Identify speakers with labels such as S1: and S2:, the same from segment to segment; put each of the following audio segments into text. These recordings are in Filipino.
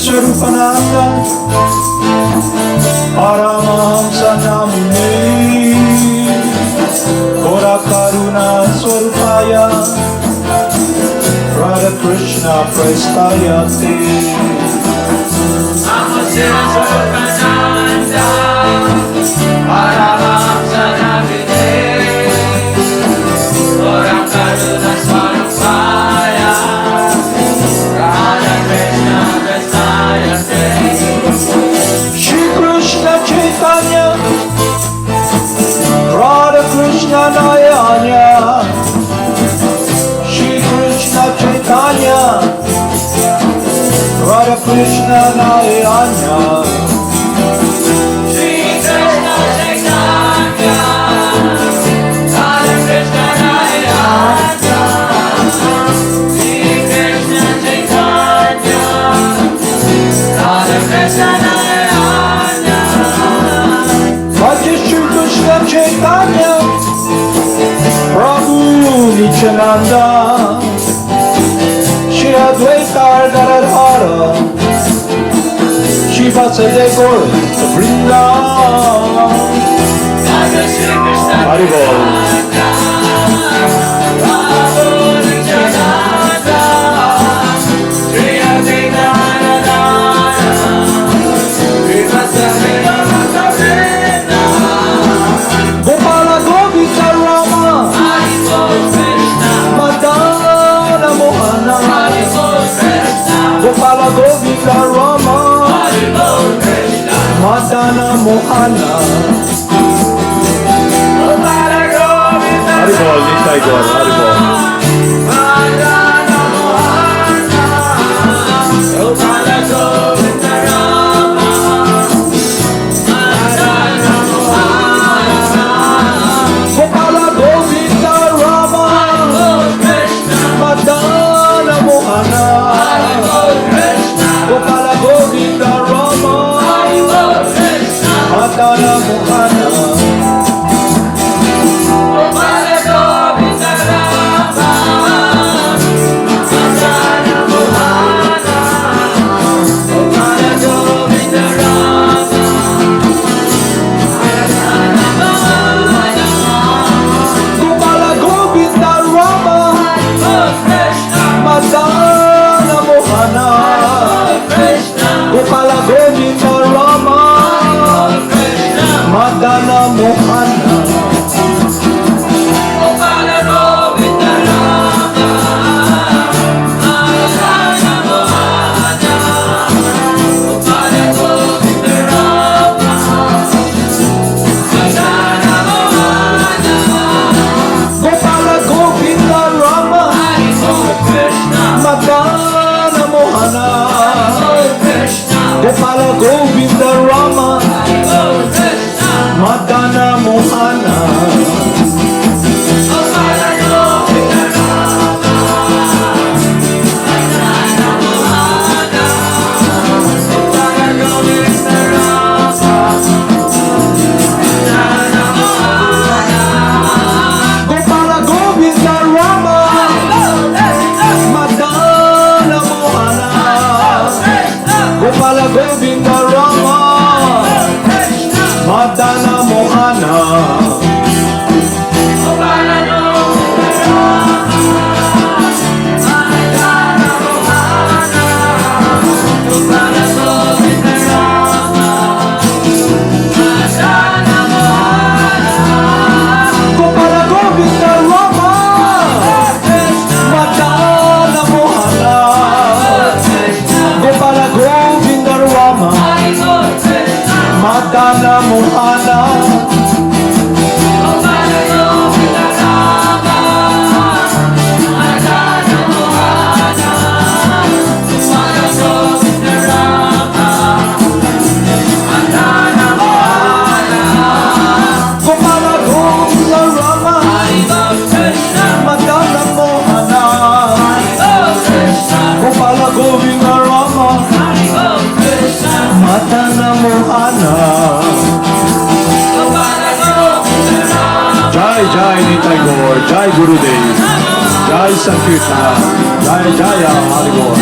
S1: Swarupananda Paramahamsa Namine Kora Karuna Swarupaya Radha Krishna Prestayate
S2: Swarupananda Paramahamsa Namine Kora Karuna Swarupaya Radha Krishna Prestayate
S1: Shri Krishna Chaitanya Radha Krishna Nayanya Shri Krishna Chaitanya Radha Krishna Nayanya
S2: Shri Krishna Chaitanya Radha Krishna Nayana Shri Krishna Chaitanya Radha Krishna Nayana
S1: Bhaja Shri Krishna Chaitanya Prabhu Nityananda Shri Advaita Gadadhara Shri Vasudeva Gaur Vrindavan
S2: Radha Shri Krishna
S1: Haribol
S2: Prabhu Nityananda Shri Advaita Gadadhara Shri Vasudeva Gaur Vrindavan
S1: Gopala Govinda Rama
S2: Hari Bol Krishna
S1: Madana Mohana
S2: Hari Bol Krishna
S1: Gopala Govinda Rama
S2: Hari Bol Krishna
S1: Madana Mohana
S2: Gopala Govinda
S1: Haribol Nitai Gaur Haribol
S2: Madana Mohana Gopala Govinda Rama Madana Mohana
S1: Gopala Govinda Rama
S2: Bol Krishna
S1: Madana Mohana
S2: Hari Bol Krishna
S1: Gopala Govinda Rama
S2: Hari Bol Krishna
S1: Madana Mohana
S2: Gopala Govinda Rama Madana Mohana Gopala Govinda Rama Madana Mohana
S1: Gopala Govinda Rama
S2: Bol Krishna
S1: Madana Mohana
S2: Krishna
S1: Gopala Govinda Rama
S2: Krishna
S1: Madana Mohana
S2: Gopala Govinda Rama Madana Mohana Gopala Govinda Rama Madana Mohana
S1: Gopala Govinda Rama
S2: Hari Bol Krishna
S1: Madana Mohana
S2: Krishna
S1: Gopala Govinda Rama
S2: Hari Bol Krishna
S1: Madana Mohana
S2: Gopala Govinda Rama Madana Mohana Gopala Govinda Rama Madana Mohana
S1: Gopala Govinda Rama Madana Mohana Gopala Govinda Rama Madana Mohana Gopala Govinda Rama Madana Mohana Gopala Govinda Rama Madana Mohana Gopala Govinda Rama Madana Mohana Gopala Govinda Rama Madana Mohana Jai Jai Nitai Gaur Jai Gurudev Jai Sankirtana Jai Jaya Hari Gaur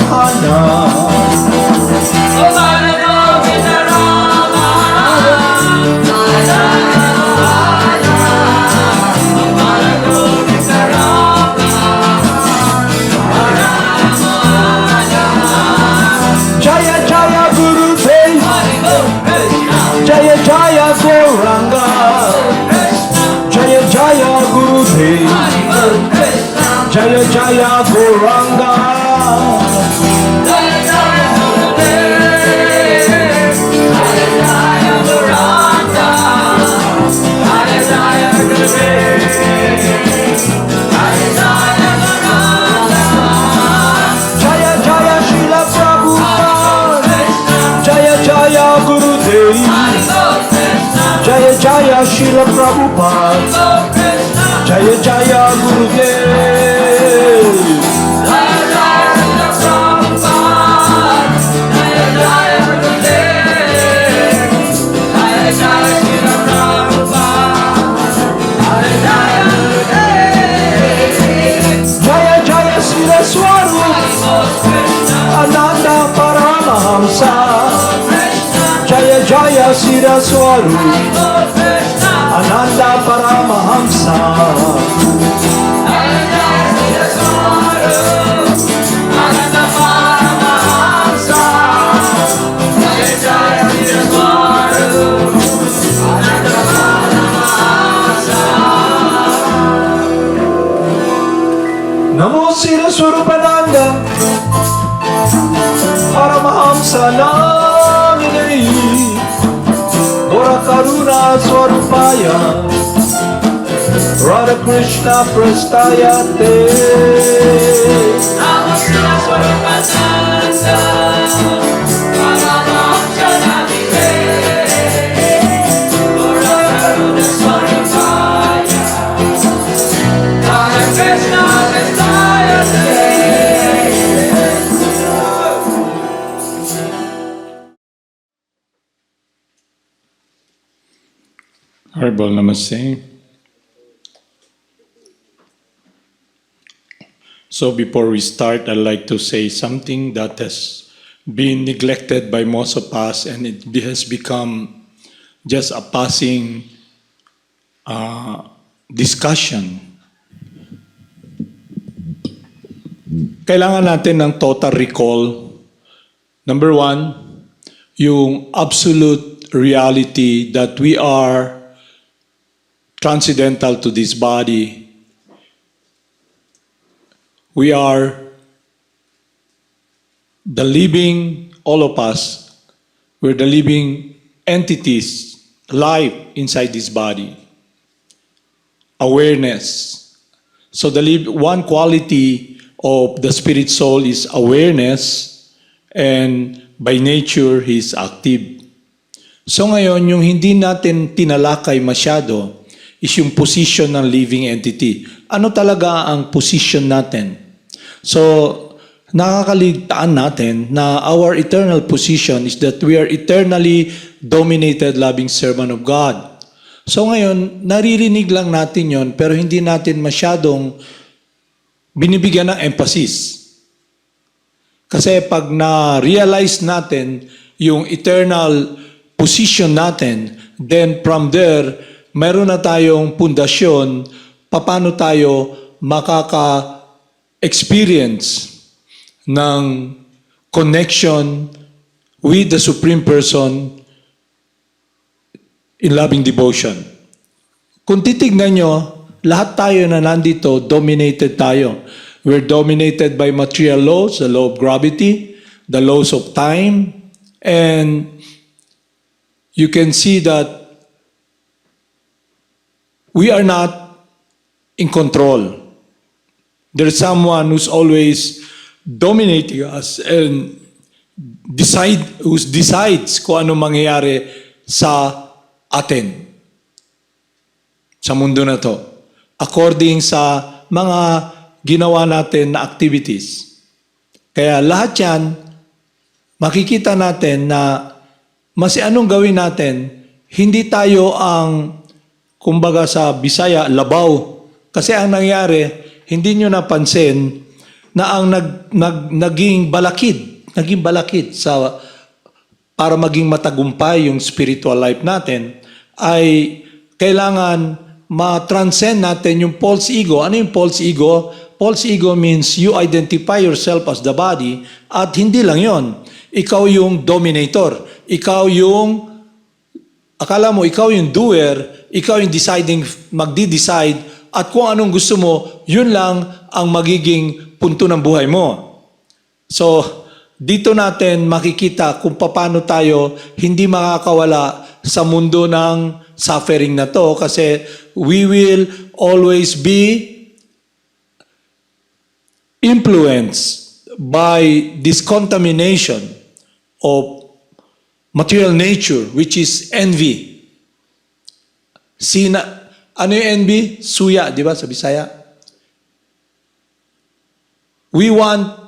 S1: Mohana. Jaya Jaya Gurudev, Jaya Jaya Gauranga, Jaya Jaya Gurudev, Jaya Jaya Gauranga. Jaya Jaya Srila Prabhupada, Jaya Jaya Gurudev, Jaya Jaya Srila Prabhupada, Jaya Jaya Gurudev. Jaya Jaya Srila Swarup Ananda Paramahamsa, Jaya Jaya Srila Swarup Ananda Paramahamsa. Namo Srila Swarupananda Paramahamsa Namine Gora Karuna Swarupaya Radha Krishna Prastayate.
S3: Herbal Namaste. So before we start, I'd like to say something that has been neglected by most of us, and it has become just a passing discussion. Kailangan natin ng total recall. Number one, yung absolute reality that we are transcendental to this body. We are the living, all of us, we're the living entities, life inside this body. Awareness. So one quality of the spirit soul is awareness, and by nature, he's active. So ngayon, yung hindi natin tinalakay masyado is yung position ng living entity. Ano talaga ang position natin? So, nakakaligtaan natin na our eternal position is that we are eternally dominated loving servant of God. So ngayon, naririnig lang natin yon, pero hindi natin masyadong binibigyan ng emphasis. Kasi pag na-realize natin yung eternal position natin, then from there, meron na tayong pundasyon paano tayo makaka-experience ng connection with the Supreme Person in loving devotion. Kung titignan nyo, lahat tayo na nandito, dominated tayo. We're dominated by material laws, the law of gravity, the laws of time, and you can see that we are not in control. There's someone who's always dominating us and who decides kung ano mangyayari sa atin, sa mundo na to, according sa mga ginawa natin na activities. Kaya lahat yan, makikita natin na mas anong gawin natin, hindi tayo ang, kumbaga sa Bisaya, labaw. Kasi ang nangyari, hindi nyo napansin, na ang naging balakid sa para maging matagumpay yung spiritual life natin ay kailangan ma-transcend natin yung false ego. Ano yung false ego? False ego means you identify yourself as the body at hindi lang yon. Ikaw yung dominator. Ikaw yung, akala mo, ikaw yung doer, ikaw yung magdi-decide at kung anong gusto mo, yun lang ang magiging punto ng buhay mo. So, dito natin makikita kung paano tayo hindi makakawala sa mundo ng suffering na to kasi we will always be influenced by this contamination of material nature which is envy. Ano yung envy? Suya, di ba sa Bisaya? We want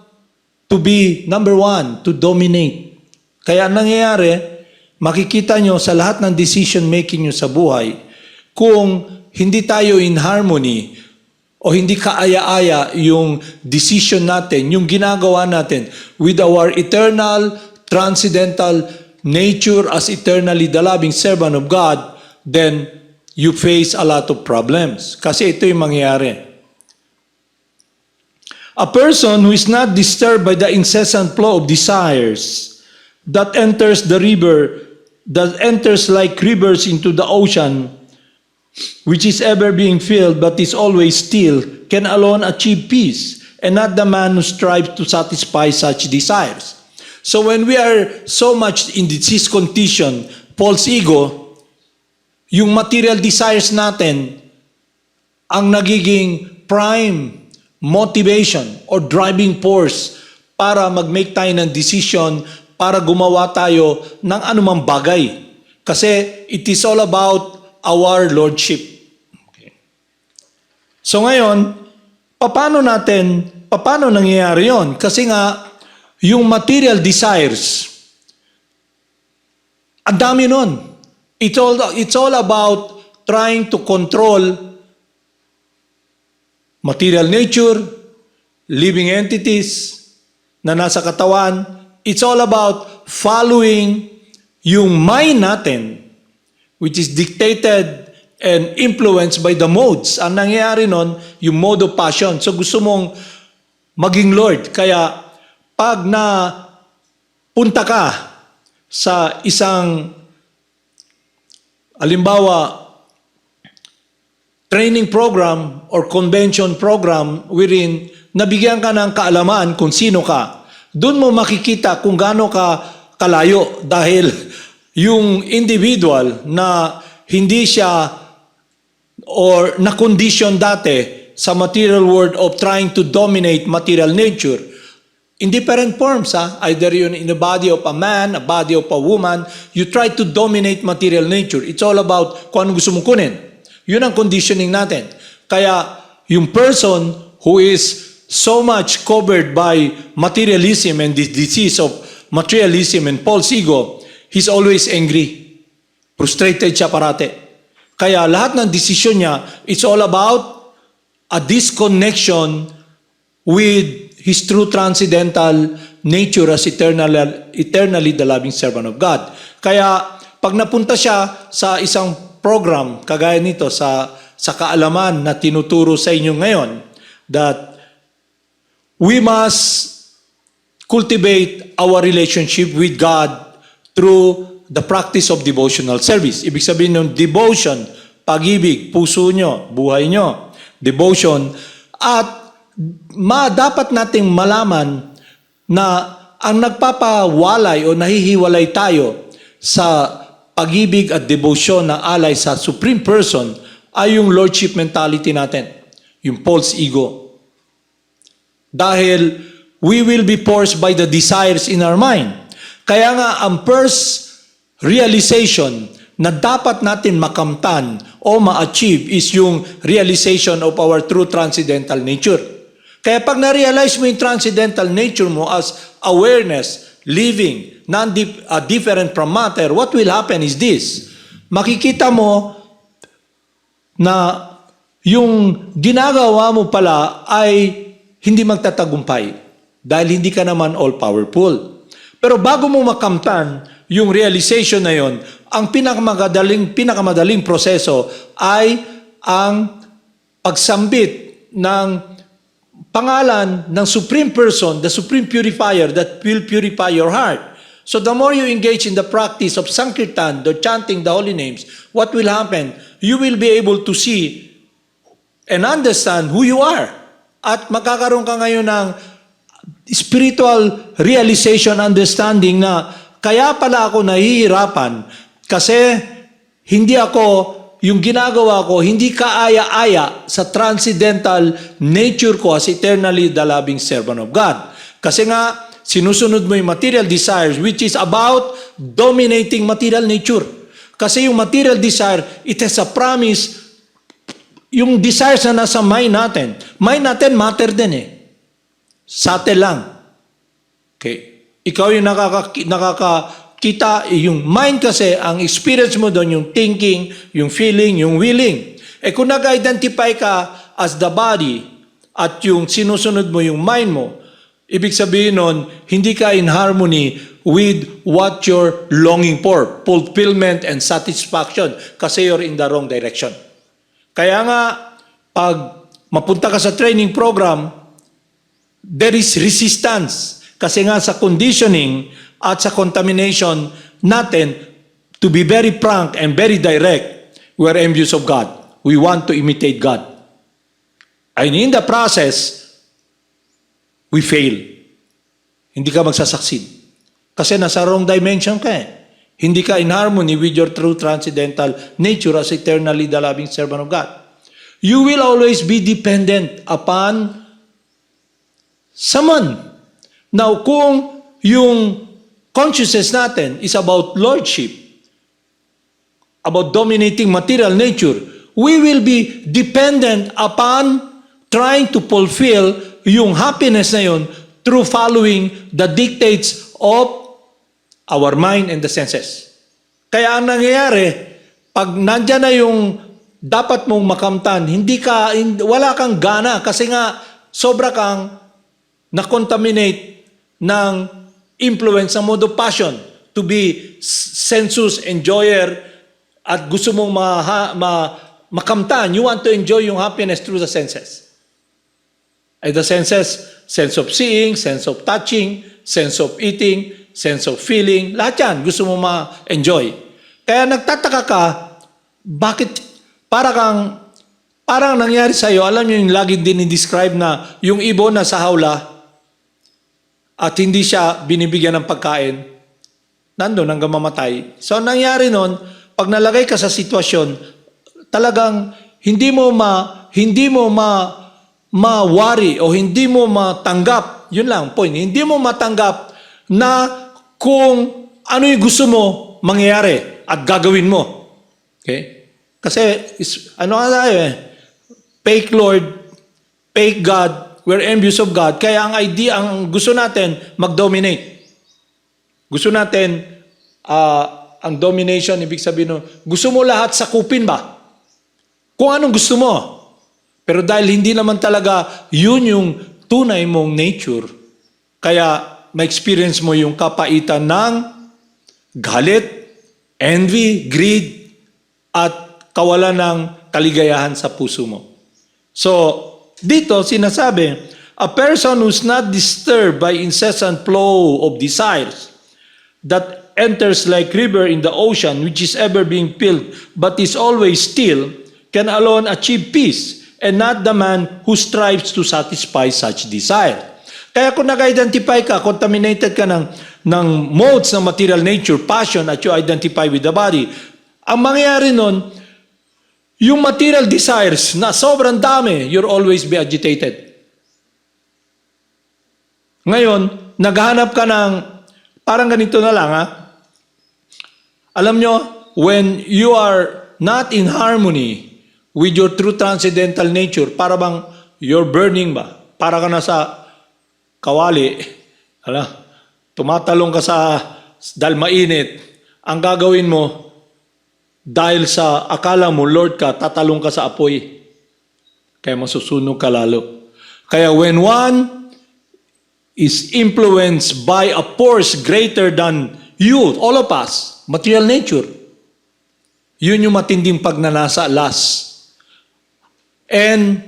S3: to be number one, to dominate. Kaya nangyayari, makikita nyo sa lahat ng decision making nyo sa buhay, kung hindi tayo in harmony o hindi kaaya-aya yung decision natin, yung ginagawa natin with our eternal, transcendental nature as eternally the loving servant of God, then you face a lot of problems. Kasi ito yung mangyayari. A person who is not disturbed by the incessant flow of desires that enters like rivers into the ocean, which is ever being filled but is always still, can alone achieve peace, and not the man who strives to satisfy such desires. So when we are so much in this condition, false ego, yung material desires natin ang nagiging prime motivation or driving force para mag-make tayo ng decision para gumawa tayo ng anumang bagay. Kasi it is all about our lordship. Okay. So ngayon, paano nangyayari yon? Kasi nga, yung material desires, ang dami nun. It's all about trying to control material nature, living entities na nasa katawan. It's all about following yung mind natin, which is dictated and influenced by the modes. Ang nangyayari nun, yung mode of passion. So gusto mong maging Lord. Kaya pag punta ka sa isang, halimbawa, training program or convention program wherein nabigyan ka ng kaalaman kung sino ka, doon mo makikita kung gaano ka kalayo dahil yung individual na hindi siya or na-condition dati sa material world of trying to dominate material nature, in different forms, either yun in the body of a man, a body of a woman, you try to dominate material nature. It's all about kung ano gusto mong kunin. Yun ang conditioning natin. Kaya yung person who is so much covered by materialism and this disease of materialism and false ego, he's always angry. Frustrated siya parate. Kaya lahat ng desisyon niya, it's all about a disconnection with his true transcendental nature as eternally the loving servant of God. Kaya pag napunta siya sa isang program kagaya nito sa kaalaman na tinuturo sa inyo ngayon, that we must cultivate our relationship with God through the practice of devotional service. Ibig sabihin ng devotion, pag-ibig, puso nyo, buhay nyo, devotion, at dapat nating malaman na ang nagpapawalay o nahihiwalay tayo sa pag-ibig at debosyon na alay sa Supreme Person ay yung lordship mentality natin, yung false ego. Dahil we will be forced by the desires in our mind. Kaya nga ang first realization na dapat natin makamtan o ma-achieve is yung realization of our true transcendental nature. Kaya pag na-realize mo yung transcendental nature mo as awareness, living, different from matter, what will happen is this. Makikita mo na yung ginagawa mo pala ay hindi magtatagumpay dahil hindi ka naman all-powerful. Pero bago mo makamtan yung realization na yon, ang pinakamadaling proseso ay ang pagsambit ng pangalan ng Supreme Person, the Supreme Purifier that will purify your heart. So the more you engage in the practice of Sankirtan, the chanting the holy names, what will happen? You will be able to see and understand who you are. At magkakaroon ka ngayon ng spiritual realization, understanding na kaya pala ako nahihirapan kasi hindi ako, yung ginagawa ko, hindi kaaya-aya sa transcendental nature ko as eternally the loving servant of God. Kasi nga, sinusunod mo yung material desires which is about dominating material nature. Kasi yung material desire, it has a promise, yung desires na nasa mind natin matter din eh. Subtle lang. Okay. Ikaw yung nakakakita, yung mind kasi, ang experience mo doon, yung thinking, yung feeling, yung willing. Eh kung nag-identify ka as the body at yung sinusunod mo yung mind mo, ibig sabihin nun, hindi ka in harmony with what you're longing for, fulfillment and satisfaction, kasi you're in the wrong direction. Kaya nga, pag mapunta ka sa training program, there is resistance. Kasi nga sa conditioning at sa contamination natin, to be very frank and very direct, we're envious of God. We want to imitate God. And in the process, we fail. Hindi ka magsasucceed. Kasi nasa wrong dimension ka eh. Hindi ka in harmony with your true transcendental nature as eternally the loving servant of God. You will always be dependent upon someone. Now, kung yung consciousness natin is about lordship, about dominating material nature, we will be dependent upon trying to fulfill yung happiness na yun through following the dictates of our mind and the senses. Kaya ang nangyayari, pag nandyan na yung dapat mong makamtan, wala kang gana kasi nga sobra kang na-contaminate ng influence ng mode of passion to be sensuous enjoyer at gusto mong makamtan. You want to enjoy yung happiness through the senses. Ay the senses, sense of seeing, sense of touching, sense of eating, sense of feeling, lahat yan gusto mo ma-enjoy. Kaya nagtataka ka, bakit parang nangyari sa'yo, alam nyo yung lagi din i-describe na yung ibon na sa hawla at hindi siya binibigyan ng pagkain, nandun hanggang mamatay. So nangyari nun, pag nalagay ka sa sitwasyon, talagang hindi mo ma-worry o hindi mo matanggap, yun lang point, hindi mo matanggap na kung ano yung gusto mo mangyayari at gagawin mo. Okay? Kasi, ano nga tayo eh, fake Lord, fake God, we're envious of God, kaya ang idea, ang gusto natin, mag-dominate. Gusto natin, ang domination, ibig sabihin, gusto mo lahat sakupin ba? Kung anong gusto mo. Pero dahil hindi naman talaga yun yung tunay mong nature, kaya ma-experience mo yung kapaitan ng galit, envy, greed, at kawalan ng kaligayahan sa puso mo. So, dito sinasabi, a person who's not disturbed by incessant flow of desires that enters like river in the ocean, which is ever being filled, but is always still, can alone achieve peace, and not the man who strives to satisfy such desire. Kaya kung nag-identify ka, contaminated ka ng modes ng material nature, passion, at you identify with the body, ang mangyayari nun, yung material desires na sobrang dami, you'll always be agitated. Ngayon, naghahanap ka ng, parang ganito na lang ha. Alam nyo, when you are not in harmony with your true transcendental nature, para bang you're burning ba? Para ka na sa kawali, tumatalong ka dahil mainit, ang gagawin mo, dahil sa akala mo, Lord ka, tatalong ka sa apoy. Kaya masusunog ka lalo. Kaya when one is influenced by a force greater than you, all of us, material nature, yun yung matinding pagnanasa, lust. And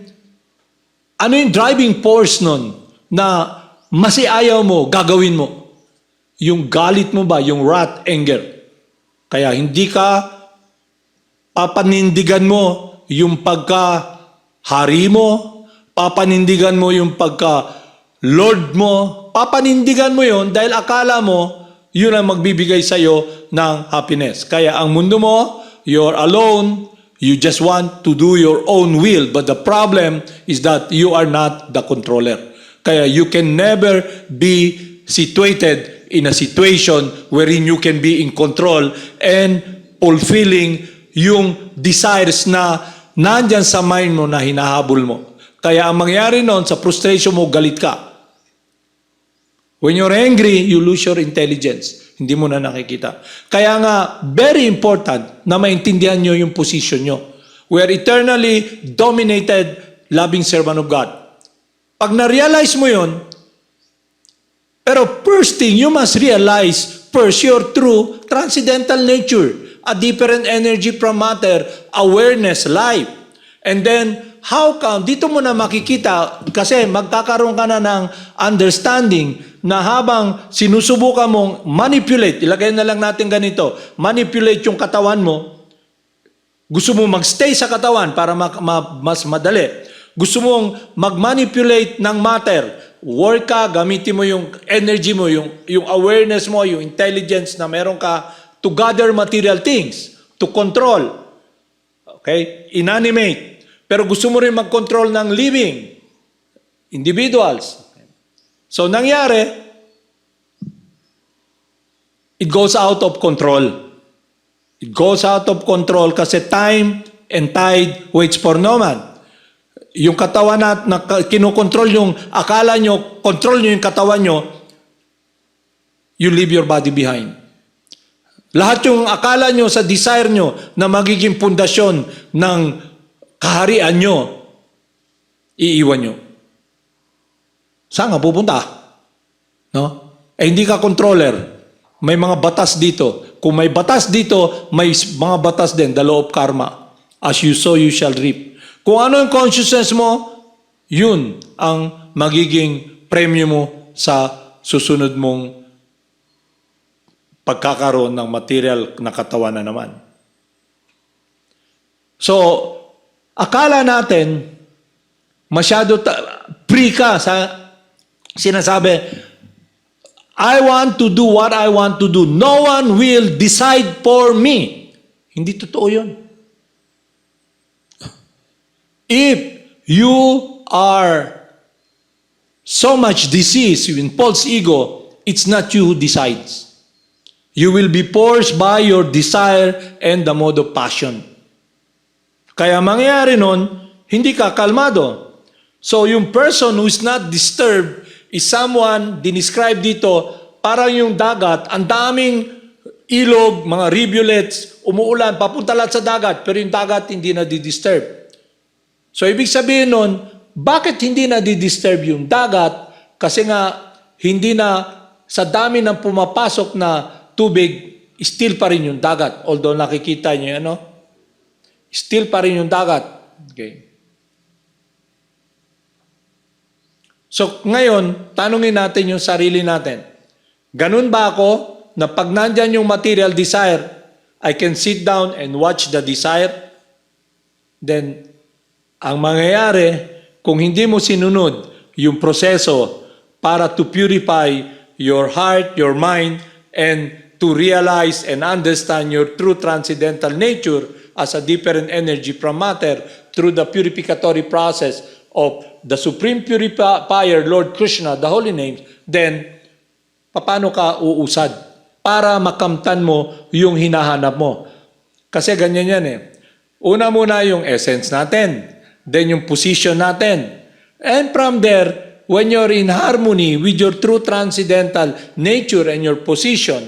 S3: ano yung driving force nun na masiayaw mo, gagawin mo? Yung galit mo ba, yung wrath, anger. Kaya hindi ka papanindigan mo yung pagka-hari mo, papanindigan mo yung pagka-Lord mo, papanindigan mo yon dahil akala mo yun ang magbibigay sa'yo ng happiness. Kaya ang mundo mo, you're alone, you just want to do your own will, but the problem is that you are not the controller. Kaya you can never be situated in a situation wherein you can be in control and fulfilling yung desires na nandyan sa mind mo na hinahabol mo. Kaya ang mangyari noon sa frustration mo, galit ka. When you're angry, you lose your intelligence. Hindi mo na nakikita. Kaya nga, very important na maintindihan nyo yung position nyo. We are eternally dominated, loving servant of God. Pag na-realize mo yun, pero first thing, you must realize first your true transcendental nature, a different energy from matter, awareness, life. And then, how come, dito mo na makikita, kasi magkakaroon ka na ng understanding na habang sinusubukan mong manipulate, ilagay na lang natin ganito, manipulate yung katawan mo, gusto mo magstay sa katawan para mas madali. Gusto mong mag-manipulate ng matter, work ka, gamitin mo yung energy mo, yung awareness mo, yung intelligence na meron ka to gather material things, to control. Okay? Inanimate. Pero gusto mo rin mag-control ng living individuals. So, nangyari, it goes out of control. It goes out of control kasi time and tide waits for no man. Yung katawan na kinokontrol yung akala nyo, control nyo yung katawan nyo, you leave your body behind. Lahat yung akala nyo sa desire nyo na magiging pundasyon ng kaharian nyo, iiwan nyo. Saan nga pupunta? No? Eh hindi ka controller. May mga batas dito. Kung may batas dito, may mga batas din, the law of karma. As you sow, you shall reap. Kung ano yung consciousness mo, yun ang magiging premyo mo sa susunod mong pagkakaroon ng material na katawan na naman. So, akala natin, masyado free ka sa sinasabi, I want to do what I want to do. No one will decide for me. Hindi totoo yun. If you are so much diseased in false ego, it's not you who decides. You will be forced by your desire and the mode of passion. Kaya mangyayari nun, hindi ka kalmado. So yung person who is not disturbed is someone, dinescribe dito, parang yung dagat, ang daming ilog, mga rivulets, umuulan, papunta lahat sa dagat, pero yung dagat hindi na di-disturb. So, ibig sabihin nun, bakit hindi na di-disturb yung dagat? Kasi nga, hindi na, sa dami ng pumapasok na tubig, still pa rin yung dagat. Although nakikita nyo yan, no? Still pa rin yung dagat. Okay. So, ngayon, tanungin natin yung sarili natin. Ganun ba ako, na pag nandyan yung material desire, I can sit down and watch the desire? Then, ang mangyayari, kung hindi mo sinunod yung proseso para to purify your heart, your mind, and to realize and understand your true transcendental nature as a different energy from matter through the purificatory process of the Supreme Purifier, Lord Krishna, the Holy Names, then, paano ka uusad? Para makamtan mo yung hinahanap mo. Kasi ganyan yan eh. Una muna yung essence natin. Then yung position natin. And from there, when you're in harmony with your true transcendental nature and your position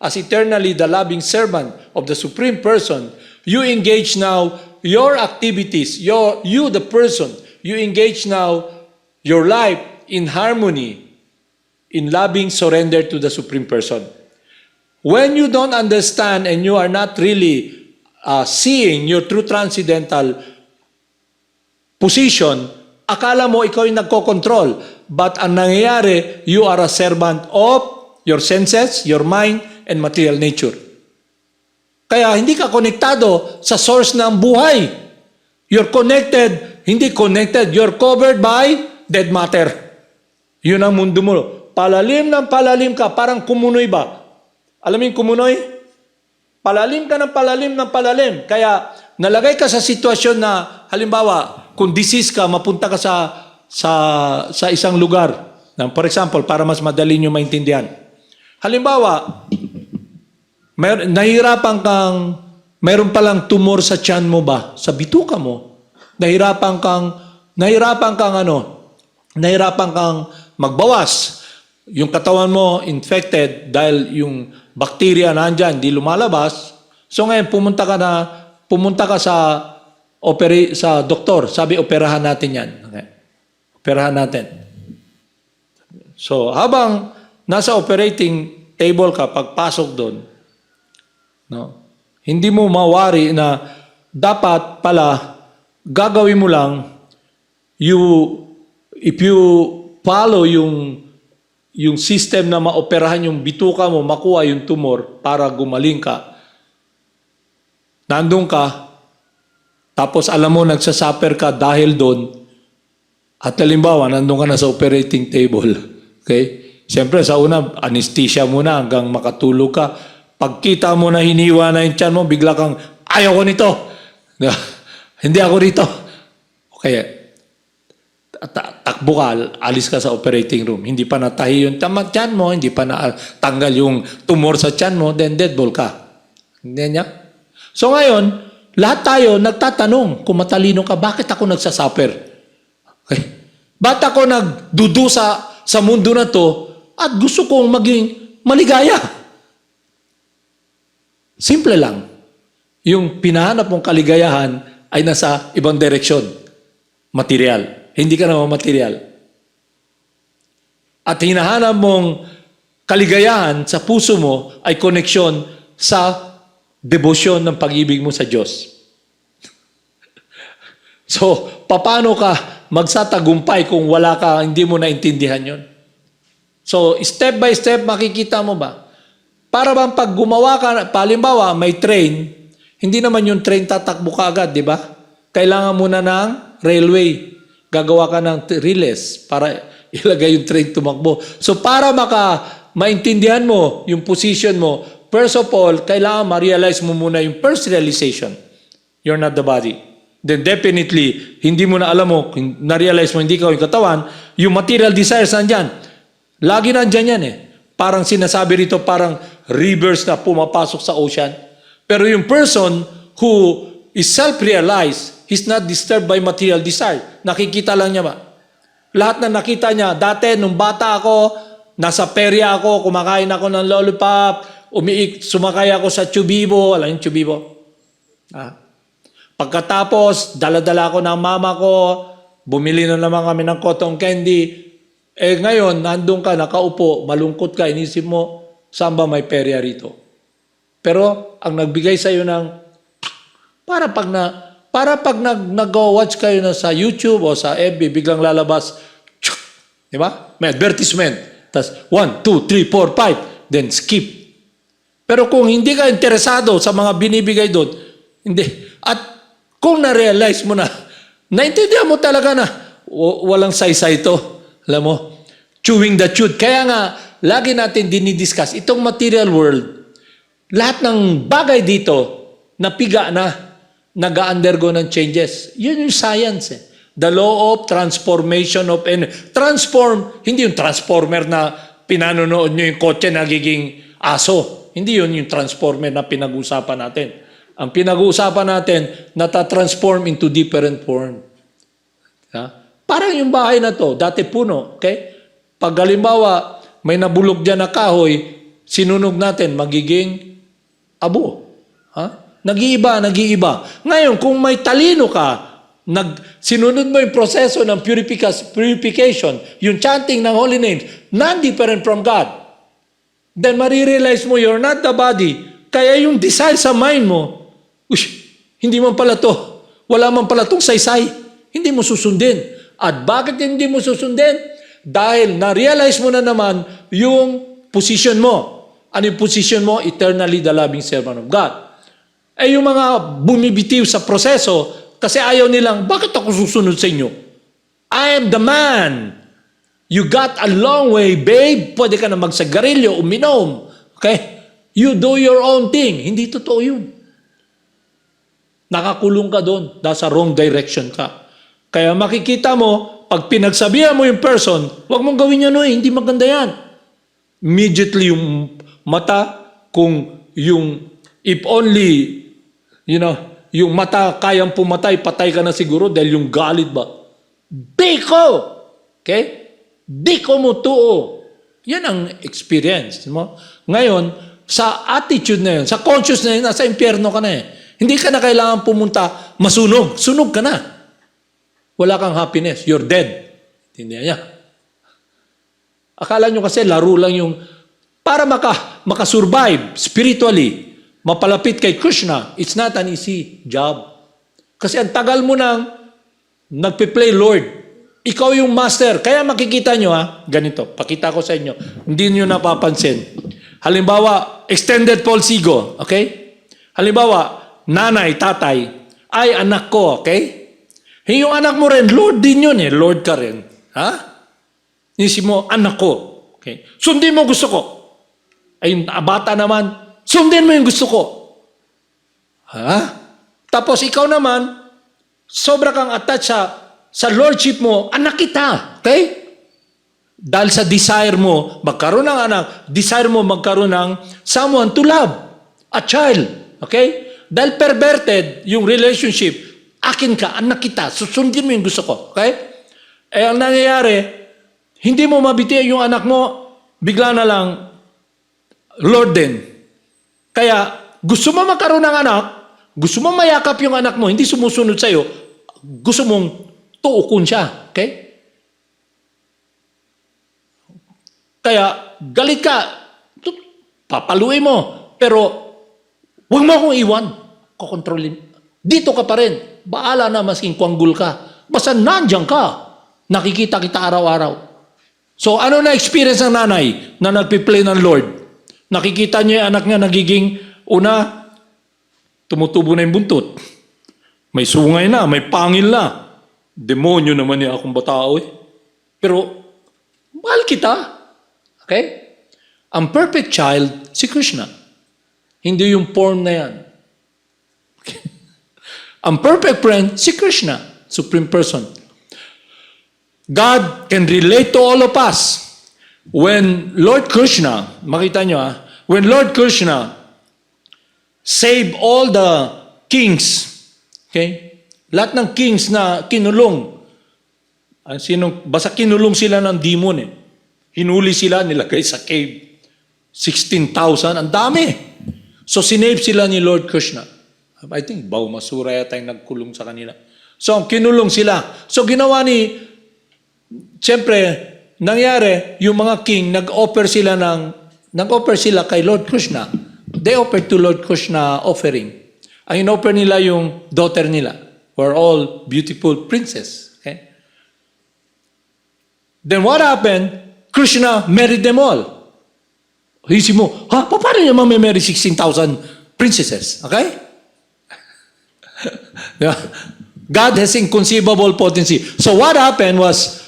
S3: as eternally the loving servant of the Supreme Person, you engage now your activities, you the person, you engage now your life in harmony, in loving surrender to the Supreme Person. When you don't understand and you are not really seeing your true transcendental position, akala mo ikaw yung nagko-control. But ang nangyayari, you are a servant of your senses, your mind, and material nature. Kaya hindi ka konektado sa source ng buhay. You're connected, hindi connected, you're covered by dead matter. Yun ang mundo mo. Palalim ng palalim ka, parang kumunoy ba? Alam mo yung kumunoy? Palalim ka ng palalim ng palalim. Kaya nalagay ka sa sitwasyon na, halimbawa, kung disease ka, mapunta ka sa isang lugar. For example, para mas madali nyo maintindihan. Halimbawa, mayroon palang tumor sa tiyan mo ba? Sa bituka mo. Nahirapan kang magbawas. Yung katawan mo infected dahil yung bacteria nandyan, di lumalabas. So ngayon, pumunta ka sa doktor. Sabi, operahan natin yan. Okay. Operahan natin. So, habang nasa operating table ka, pagpasok doon, no, hindi mo mawari na dapat pala gagawin mo lang if you follow yung system na maoperahan yung bituka mo, makuha yung tumor para gumaling ka. Nandun ka, tapos alam mo nagsasuffer ka dahil doon, at halimbawa, nandun ka na sa operating table. Okay? Siyempre, sa una, anesthesia muna hanggang makatulog ka. Pagkita mo na hiniwa na yung tiyan mo, bigla kang, ayaw ko nito. Hindi ako rito. Okay. Takbo ka, alis ka sa operating room. Hindi pa natahi yung tiyan mo, hindi pa natanggal yung tumor sa tiyan mo, then dead ball ka. Hindi niya? So ngayon, lahat tayo nagtatanong, kung matalino ka, bakit ako nagsasuffer? Okay. Ba't ako nagdudusa sa mundo na to at gusto kong maging maligaya? Simple lang. Yung pinahanap mong kaligayahan ay nasa ibang direksyon. Material. Hindi ka naman material. At hinahanap mong kaligayahan sa puso mo ay koneksyon sa debosyon ng pag-ibig mo sa Diyos. So, paano ka magsatagumpay kung hindi mo naintindihan yon? So, step by step, makikita mo ba? Para bang pag gumawa ka, palimbawa, may train, hindi naman yung train tatakbo ka agad, di ba? Kailangan muna ng railway. Gagawa ka ng relays para ilagay yung train tumakbo. So, para maintindihan mo yung position mo, first of all, kailangan ma-realize mo muna yung first realization. You're not the body. Then definitely, hindi mo na alam mo, na-realize mo hindi ka yung katawan, yung material desires nandyan. Lagi nandyan yan eh. Parang sinasabi rito, parang rivers na pumapasok sa ocean. Pero yung person who is self-realized, he's not disturbed by material desire. Nakikita lang niya ba? Lahat na nakita niya, dati nung bata ako, nasa perya ako, kumakain ako ng lollipop, sumakay ako sa Chubibo. Alam yung Chubibo? Pagkatapos, dala-dala ko ng mama ko, bumili na naman kami ng cotton candy. Ngayon, nandun ka, nakaupo, malungkot ka, inisip mo, saan ba may perya rito? Pero, ang nagbigay sa'yo ng, para pag nag-watch kayo na sa YouTube o sa FB, biglang lalabas, di ba? May advertisement. Tapos, 1, 2, 3, 4, 5, then skip. Pero kung hindi ka interesado sa mga binibigay doon, hindi. At kung na-realize mo na, naintindihan mo talaga na walang saysay ito. Alam mo, chewing the truth. Kaya nga, lagi natin dinidiscuss, itong material world, lahat ng bagay dito, napiga na, nag-undergo ng changes. Yun yung science eh. The law of transformation of energy. Transform, hindi yung transformer na pinanonood nyo yung kotse nagiging aso. Hindi yun yung transformer na pinag-usapan natin. Ang pinag-uusapan natin, nata-transform into different form. Parang yung bahay na to, dati puno. Okay? Pag halimbawa, may nabulog dyan na kahoy, sinunog natin, magiging abo. Nag-iiba. Ngayon, kung may talino ka, sinunod mo yung proseso ng purification, yung chanting ng holy names, non-different from God, then marirealize mo you're not the body. Kaya yung desire sa mind mo, hindi man pala to, wala man pala tong saysay, hindi mo susundin. At bakit hindi mo susundin? Dahil na-realize mo na naman yung position mo. Ano yung position mo? Eternally the loving servant of God. Eh yung mga bumibitiw sa proseso, kasi ayaw nilang, bakit ako susunod sa inyo? I am the man. You got a long way, babe. Pwede ka na magsagarilyo, uminom. Okay? You do your own thing. Hindi totoo yun. Nakakulong ka doon. Nasa wrong direction ka. Kaya makikita mo, pag pinagsabihan mo yung person, huwag mong gawin yan, hindi maganda yan. Immediately yung mata, kung yung, if only, yung mata kayang pumatay, patay ka na siguro dahil yung galit ba? Di ko! Okay? Di ko mo tuo. Yan ang experience. Mo? Ngayon, sa attitude na yun, sa conscious na yun, nasa impyerno ka na eh. Hindi ka na kailangan pumunta, masunog. Sunog ka na. Wala kang happiness. You're dead. Hindi niya. Akala nyo kasi laro lang yung para makasurvive spiritually, mapalapit kay Krishna. It's not an easy job. Kasi ang tagal mo nang nagpe-play Lord. Ikaw yung master. Kaya makikita nyo ganito. Pakita ko sa inyo. Hindi nyo napapansin. Halimbawa, extended Paul Sigo. Okay? Halimbawa, nanay, tatay, ay anak ko. Okay? Yung anak mo rin, Lord din yun eh. Lord ka rin. Ha? Isip mo, anak ko. Okay? Sundin mo gusto ko. Ay, yung bata naman, sundin mo yung gusto ko. Ha? Tapos ikaw naman, sobra kang attached sa lordship mo, anak kita. Okay? Dahil sa desire mo, magkaroon ng anak, desire mo magkaroon ng someone to love. A child. Okay? Dahil perverted yung relationship, akin ka, anak kita, susundin mo yung gusto ko. Okay? Eh, ang nangyayari, hindi mo mabiti yung anak mo, bigla na lang, Lord din. Kaya, gusto mo magkaroon ng anak, gusto mo mayakap yung anak mo, hindi sumusunod sa'yo, gusto mong tuukon siya. Okay? Kaya, galit ka, papaluin mo, pero, huwag mo akong iwan, kukontrolin. Dito ka pa rin. Baala na masking kwanggul ka. Basta nandiyan ka. Nakikita kita araw-araw. So ano na experience ng nanay na nagpi-play ng Lord? Nakikita niya yung anak niya nagiging una, tumutubo na yung buntot. May sungay na, may pangil na. Demonyo naman niya akong batao eh. Pero, mahal kita. Okay? Ang perfect child, si Krishna. Hindi yung form na yan. Okay? Ang perfect friend, si Krishna, Supreme Person. God can relate to all of us. When Lord Krishna, makita nyo when Lord Krishna saved all the kings, okay? Lahat ng kings na kinulong, basta kinulong sila ng demon eh. Hinuli sila, nilagay sa cave. 16,000, ang dami. So sinave sila ni Lord Krishna. I think Baumasura yata yung nagkulong sa kanila. So, kinulong sila. So, ginawa siyempre, nangyari, yung mga king, nag-offer sila kay Lord Krishna. They offered to Lord Krishna offering. Ang in-offer nila yung daughter nila. Were all beautiful princess. Okay? Then what happened? Krishna married them all. Isip mo, paano niya mamimary 16,000 princesses? Okay? God has inconceivable potency. So what happened was,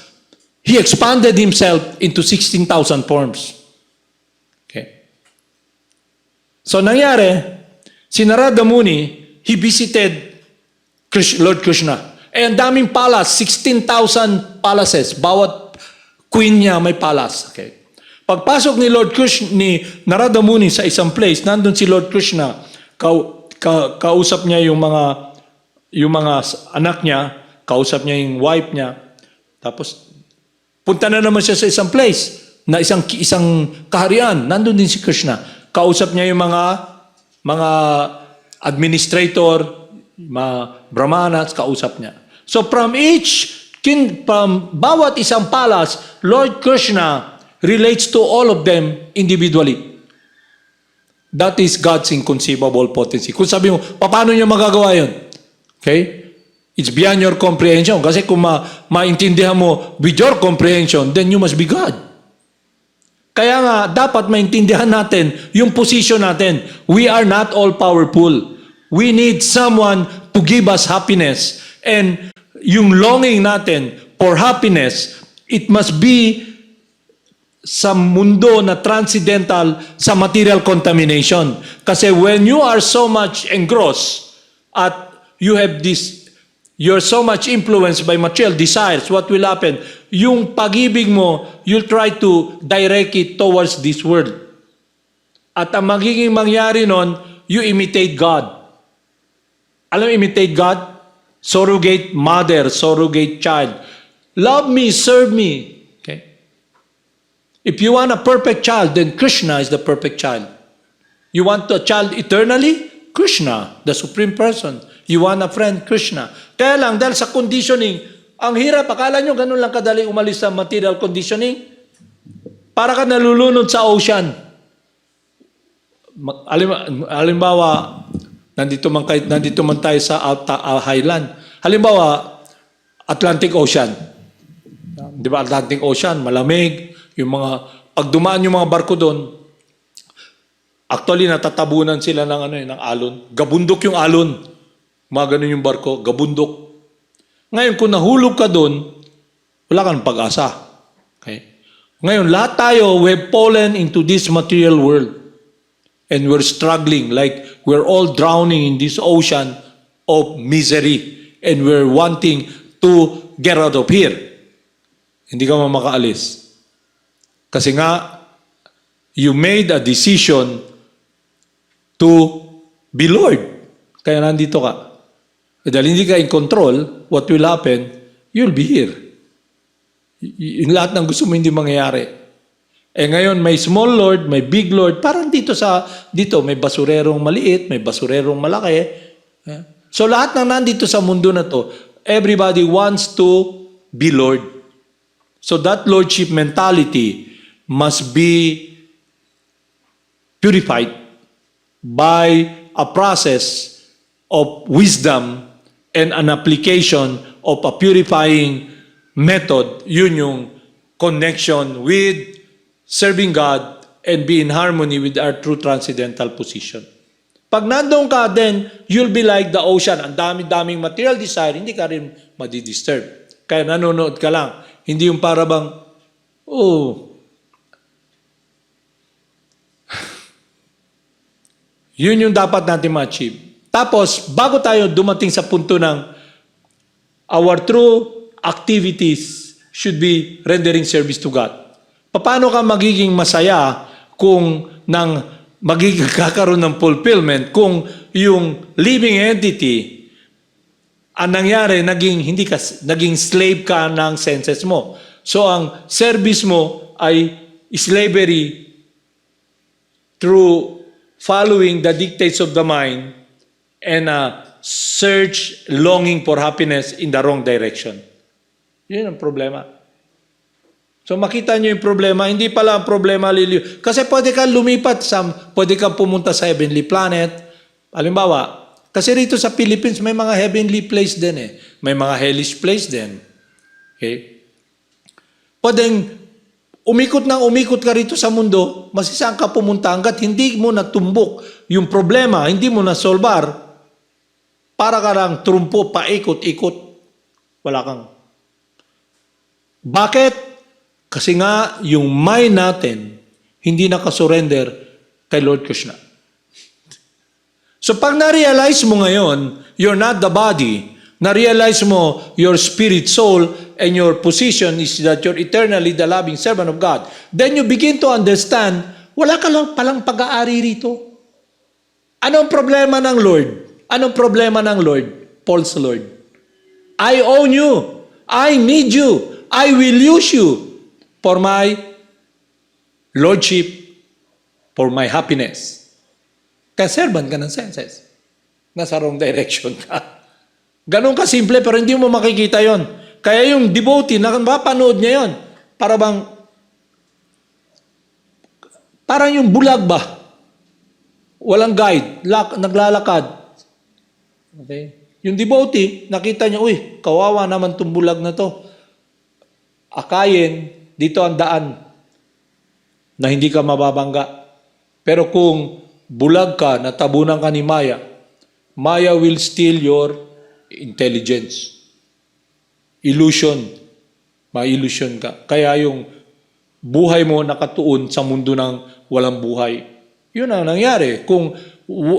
S3: He expanded Himself into 16,000 forms. Okay. So nangyari, si Narada Muni, he visited Lord Krishna. Eh, ang daming palace, 16,000 palaces. Bawat queen niya may palace. Okay. Pagpasok ni Lord Krishna, ni Narada Muni sa isang place, nandun si Lord Krishna, kausap niya yung mga anak niya, kausap niya yung wife niya, tapos punta na naman siya sa isang place, na isang kaharian, nandun din si Krishna. Kausap niya yung mga administrator, mga brahmanas, kausap niya. So from bawat isang palace, Lord Krishna relates to all of them individually. That is God's inconceivable potency. Kung sabi mo, paano niya magagawa yun? Okay? It's beyond your comprehension. Kasi kung maintindihan mo with your comprehension, then you must be God. Kaya nga, dapat maintindihan natin yung position natin. We are not all-powerful. We need someone to give us happiness. And yung longing natin for happiness, it must be sa mundo na transcendental sa material contamination. Kasi when you are so much engrossed at you have this, you're so much influenced by material desires, what will happen? Yung pag-ibig mo, you'll try to direct it towards this world. At ang magiging mangyari nun, you imitate God. Alam mo, imitate God? Surrogate mother, surrogate child. Love me, serve me. Okay? If you want a perfect child, then Krishna is the perfect child. You want a child eternally? Krishna, the Supreme Person. You want a friend? Krishna. Kaya lang, dahil sa conditioning, ang hirap, akala nyo ganun lang kadali umalis sa material conditioning? Para ka nalulunod sa ocean. Halimbawa, nandito man tayo sa highland. Halimbawa, Atlantic Ocean. Di ba, Atlantic Ocean, malamig. Yung pag dumaan yung mga barko doon, actually, natatabunan sila ng alon. Gabundok yung alon. Mga ganun yung barko, gabundok. Ngayon, kung nahulog ka doon, wala kang pag-asa. Okay? Ngayon, lahat tayo, we have fallen into this material world. And we're struggling, like we're all drowning in this ocean of misery. And we're wanting to get out of here. Hindi ka makaalis. Kasi nga, you made a decision to be Lord. Kaya nandito ka. Dahil hindi ka in control, what will happen? You'll be here. Yung lahat ng gusto mo hindi mangyayari. Ngayon, may small Lord, may big Lord. Parang dito may basurerong maliit, may basurerong malaki. So lahat ng nandito sa mundo na to, everybody wants to be Lord. So that Lordship mentality must be purified by a process of wisdom and an application of a purifying method. Yun yung connection with serving God and be in harmony with our true transcendental position. Pag nandun ka, then you'll be like the ocean. Ang dami-daming material desire, hindi ka rin madidisturb. Kaya nanonood ka lang. Hindi yung para bang, yun yung dapat natin ma-achieve. Tapos, bago tayo dumating sa punto ng our true activities should be rendering service to God. Paano ka magiging masaya kung magiging kakaroon ng fulfillment kung yung living entity ang nangyari, naging slave ka ng senses mo. So, ang service mo ay slavery through following the dictates of the mind and search, longing for happiness in the wrong direction. Yun ang problema. So makita nyo yung problema, hindi pala ang problema liliw. Kasi pwede kang lumipat, pwede kang pumunta sa heavenly planet. Halimbawa, kasi rito sa Philippines may mga heavenly place din eh. May mga hellish place din. Okay? Pwedeng umikot ka rito sa mundo, masisaan ka pumunta hanggat hindi mo natumbok yung problema, hindi mo nasolbar, para ka lang trumpo, paikot-ikot. Wala kang. Bakit? Kasi nga, yung mind natin, hindi nakasurrender kay Lord Krishna. So pag na-realize mo ngayon, you're not the body, na-realize mo your spirit, soul, and your position is that you're eternally the loving servant of God, then you begin to understand, wala ka lang palang pag-aari rito. Anong problema ng Lord? Anong problema ng Lord? False Lord. I own you. I need you. I will use you for my lordship, for my happiness. Kaya servant ka ng senses. Nasa wrong direction ka. Ganun kasimple, pero hindi mo makikita yon. Kaya yung devotee, mapanood niya yon. Parang yung bulag ba? Walang guide, naglalakad. Okay? Yung devotee, nakita niya, uy, kawawa naman itong bulag na to. Akayin, dito ang daan na hindi ka mababangga. Pero kung bulag ka, natabunan ka ni Maya, Maya will steal your intelligence. Illusion. Ma-illusion ka. Kaya yung buhay mo nakatuon sa mundo ng walang buhay. Yun ang nangyari. Kung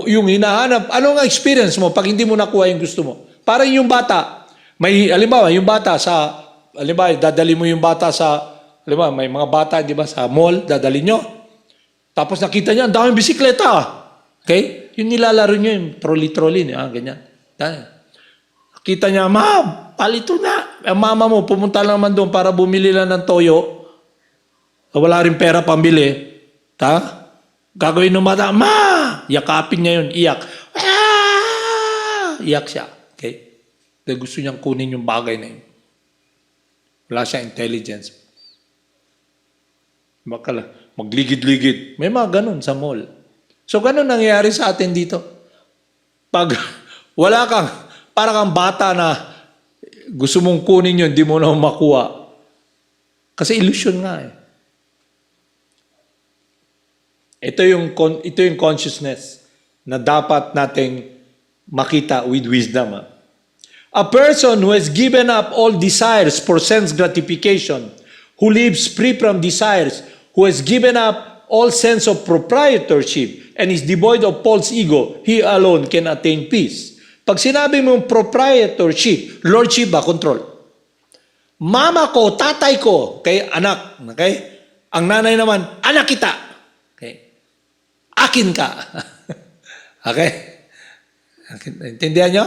S3: yung hinahanap, ano ang experience mo pag hindi mo nakuha yung gusto mo? Parang yung bata, halimbawa, dadali mo yung bata halimbawa, may mga bata, di ba, sa mall, dadali nyo. Tapos nakita niya, ang daming bisikleta. Okay? Yung nilalaro nyo, yung trolley, ganyan. Kita niya, ma, palito na. Ang mama mo, pumunta lang naman doon para bumili lang ng toyo. Wala rin pera pambili. Gagawin ng mata, ma! Yakapin niya yun, iyak. Iyak siya. Okay? Dahil gusto niyang kunin yung bagay na yun. Wala siyang intelligence. Magligid-ligid. May mga ganun sa mall. So, ganun nangyayari sa atin dito. Pag wala kang, para kang bata na gusto mong kunin yun, di mo na makuha. Kasi illusion nga eh. Ito yung consciousness na dapat nating makita with wisdom. A person who has given up all desires for sense gratification, who lives free from desires, who has given up all sense of proprietorship, and is devoid of false ego, he alone can attain peace. Pag sinabi mong proprietorship, lordship ba, control. Mama ko, tatay ko, kay anak, okay? Ang nanay naman, anak kita. Okay? Akin ka. Okay? Intindihan nyo?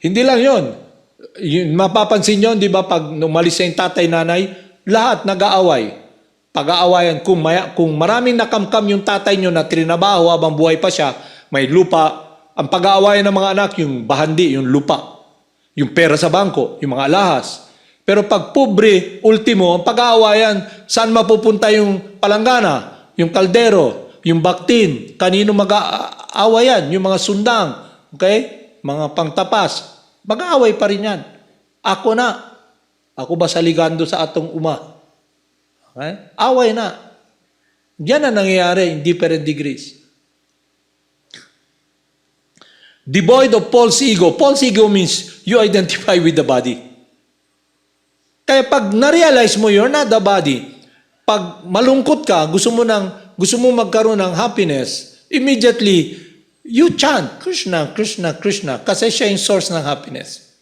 S3: Hindi lang yun. Mapapansin nyo, di ba, pag umalis sa yung tatay, nanay, lahat nag-aaway. Pag-aawayan, kung maraming nakamkam yung tatay nyo na trinabaho habang buhay pa siya, may lupa, ang pag-aawayan ng mga anak, yung bahandi, yung lupa, yung pera sa bangko, yung mga alahas. Pero pag pobre, ultimo, ang pag-aawayan, saan mapupunta yung palanggana, yung kaldero, yung baktin, kanino mag-aawayan, yung mga sundang, okay? Mga pangtapas, mag-aaway pa rin yan. Ako ba saligando sa atong uma? Okay? Away na. Yan ang nangyayari in different degrees. Devoid of false ego. False ego means you identify with the body. Kaya pag na-realize mo you're not the body, pag malungkot ka, gusto mo magkaroon ng happiness, immediately, you chant, Krishna, Krishna, Krishna, kasi siya yung source ng happiness.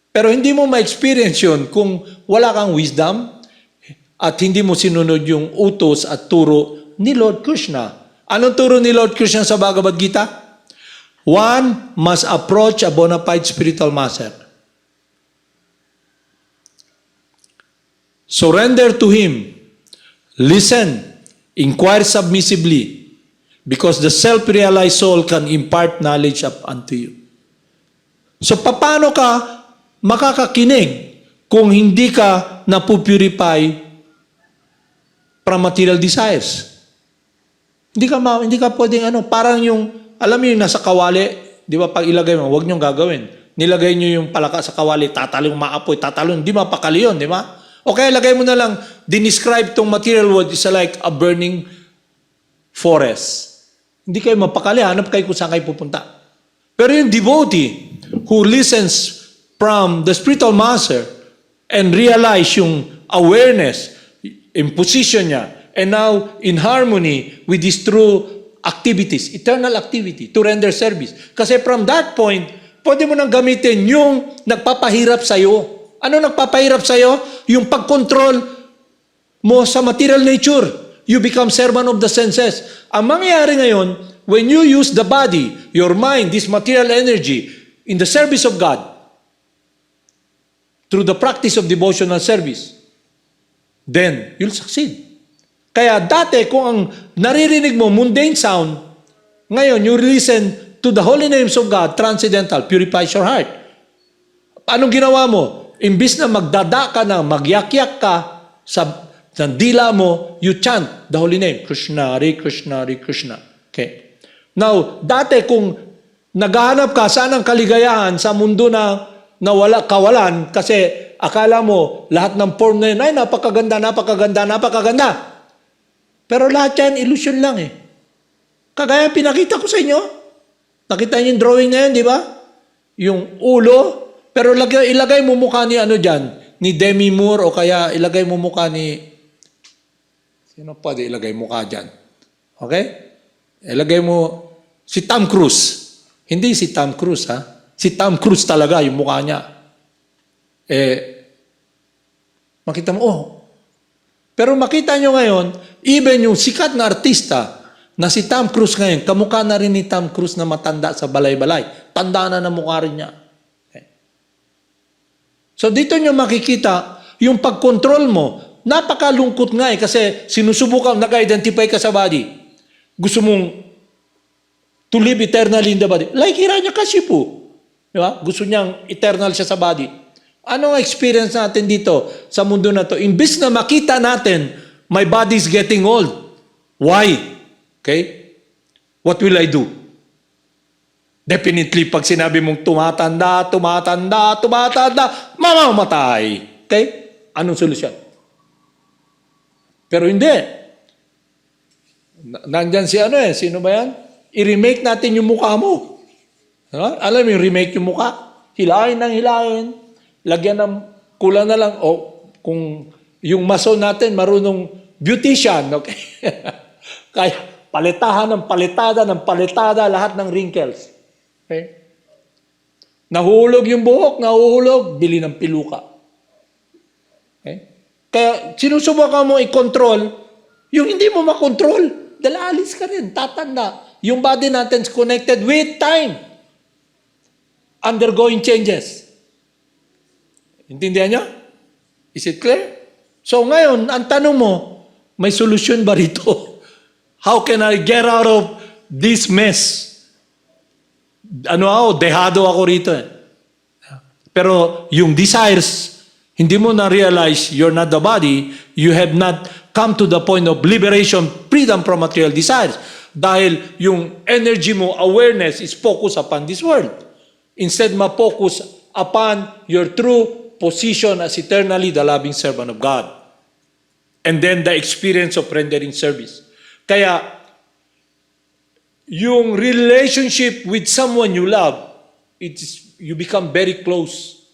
S3: Pero hindi mo ma-experience yun kung wala kang wisdom at hindi mo sinunod yung utos at turo ni Lord Krishna. Anong turo ni Lord Krishna sa Bhagavad Gita? One must approach a bona fide spiritual master. Surrender to Him. Listen. Inquire submissively. Because the self-realized soul can impart knowledge up unto you. So, paano ka makakakinig kung hindi ka napupurify from material desires? Hindi ka pwedeng parang yung, alam mo yung nasa kawali, di ba pag ilagay mo, huwag niyong gagawin. Nilagay niyo yung palaka sa kawali, tatalong maapoy, hindi mapakali yun, di ba? O kaya lagay mo na lang, dinescribe tong material world is like a burning forest. Hindi kayo mapakali, hanap kayo kung saan kayo pupunta. Pero yung devotee who listens from the spiritual master and realize yung awareness, imposition niya, and now in harmony with his true activities, eternal activity, to render service. Kasi from that point, pwede mo nang gamitin yung nagpapahirap sa'yo. Ano nagpapahirap sa'yo? Yung pag-control mo sa material nature. You become servant of the senses. Ang mangyayari ngayon, when you use the body, your mind, this material energy, in the service of God, through the practice of devotional service, then you'll succeed. Kaya dati, kung ang naririnig mo, mundane sound, ngayon, you listen to the holy names of God, transcendental, purifies your heart. Anong ginawa mo? Imbis na magdada ka na, magyakyak ka sa dila mo, you chant the holy name. Krishna, Hare Krishna, Hare Krishna. Okay? Now, dati kung naghahanap ka saan ang kaligayahan sa mundo na nawala, kawalan, kasi akala mo lahat ng form na yun, ay napakaganda, napakaganda, napakaganda. Pero lahat yan, illusion lang eh. Kagaya pinakita ko sa inyo. Nakita niyo yung drawing na yun, di ba? Yung ulo, pero ilagay mo mukha ni ano dyan, ni Demi Moore o kaya ilagay mo mukha ni, sino pwede ilagay mukha dyan? Okay? Ilagay mo si Tom Cruise. Hindi si Tom Cruise, ha? Si Tom Cruise talaga, yung mukha niya. Makita mo, oh. Pero makita nyo ngayon, even yung sikat na artista, na si Tom Cruise ngayon, kamukha na rin ni Tom Cruise na matanda sa balay-balay. Tanda na mukha rin niya. So dito nyo makikita, yung pag-control mo, napakalungkot nga eh, kasi sinusubukan, nag-identify ka sa body. Gusto mong to live eternally in the body. Like Hiranyakashipu. Di ba? Gusto niyang eternal siya sa body. Anong experience natin dito sa mundo na to? Imbis na makita natin, my body is getting old. Why? Okay? What will I do? Definitely, pag sinabi mong tumatanda, mamamatay. Okay? Anong solusyon? Pero hindi. Nandyan si ano eh, sino ba yan? I-remake natin yung mukha mo. Alam mo yung remake yung mukha? Hilahin ng hilahin. Lagyan ng kulang na lang. O kung yung maso natin marunong beautician, okay? Kaya paletahan ng palitada, lahat ng wrinkles. Okay? Nahuhulog yung buhok, nahuhulog, bili ng piluka. Okay? Kaya sinusubukan mo i-control, yung hindi mo makontrol, dalalis ka rin, tatanda. Yung body natin is connected with time. Undergoing changes. Intindihan nyo? Is it clear? So ngayon, ang tanong mo, may solusyon ba rito? How can I get out of this mess? Dehado ako rito eh. Pero yung desires, hindi mo na-realize you're not the body, you have not come to the point of liberation, freedom from material desires. Dahil yung energy mo, awareness, is focused upon this world. Instead, ma-focus upon your true position as eternally the loving servant of God. And then the experience of rendering service. Kaya, yung relationship with someone you love, you become very close.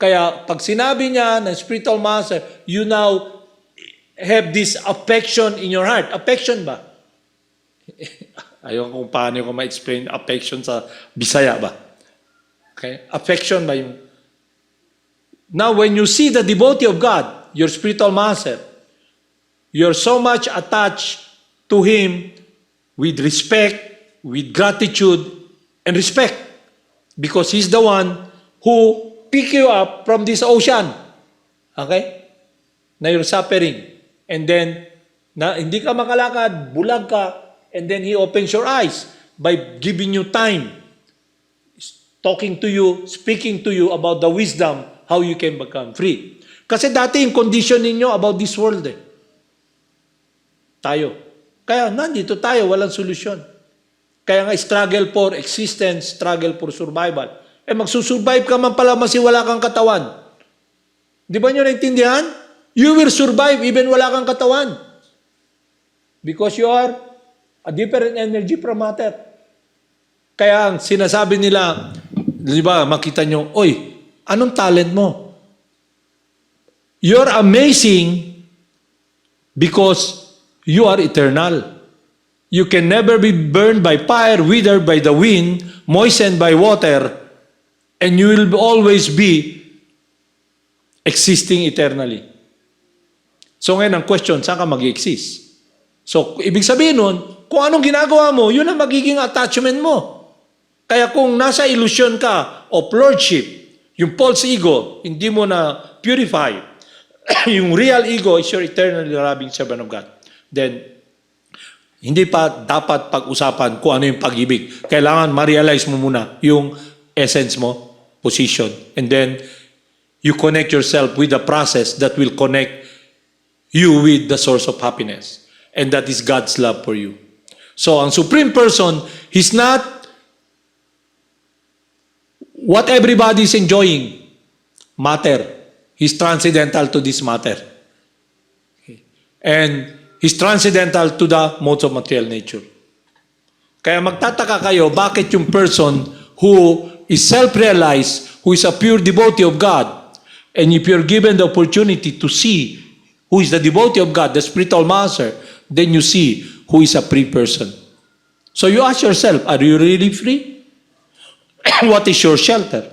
S3: Kaya, pag sinabi niya ng spiritual master, you now have this affection in your heart. Affection ba? Ayaw kung paano ko ma-explain affection sa Bisaya ba? Okay? Affection ba yung... Now, when you see the devotee of God, your spiritual master, you're so much attached to him with respect, with gratitude, and respect. Because he's the one who pick you up from this ocean. Okay? Na you're suffering. And then, na hindi ka makalakad, bulag ka, and then he opens your eyes by giving you time, talking to you, speaking to you about the wisdom, how you can become free. Kasi dati yung condition ninyo about this world eh. Tayo. Kaya nandito tayo, walang solusyon. Kaya nga struggle for existence, struggle for survival. Magsusurvive ka man pala masi wala kang katawan. Di ba nyo naintindihan? You will survive even wala kang katawan. Because you are a different energy from matter. Kaya ang sinasabi nila, di ba, makita nyo, oy, anong talent mo? You're amazing because you are eternal. You can never be burned by fire, withered by the wind, moistened by water, and you will always be existing eternally. So ngayon ang question, saan ka mag-exist? So ibig sabihin nun, kung anong ginagawa mo, yun ang magiging attachment mo. Kaya kung nasa illusion ka of lordship, yung false ego, hindi mo na purify, yung real ego is your eternally loving servant of God. Then, Hindi pa dapat pag-usapan kung ano yung pag-ibig. Kailangan ma-realize mo muna yung essence mo, position. And then, you connect yourself with the process that will connect you with the source of happiness. And that is God's love for you. So, ang Supreme Person, He's not what everybody is enjoying. Matter. He's transcendental to this matter. And He's transcendental to the modes of material nature. Kaya magtataka kayo, bakit yung person who is self-realized, who is a pure devotee of God, and if you're given the opportunity to see who is the devotee of God, the spiritual master, then you see who is a free person. So you ask yourself, are you really free? What is your shelter?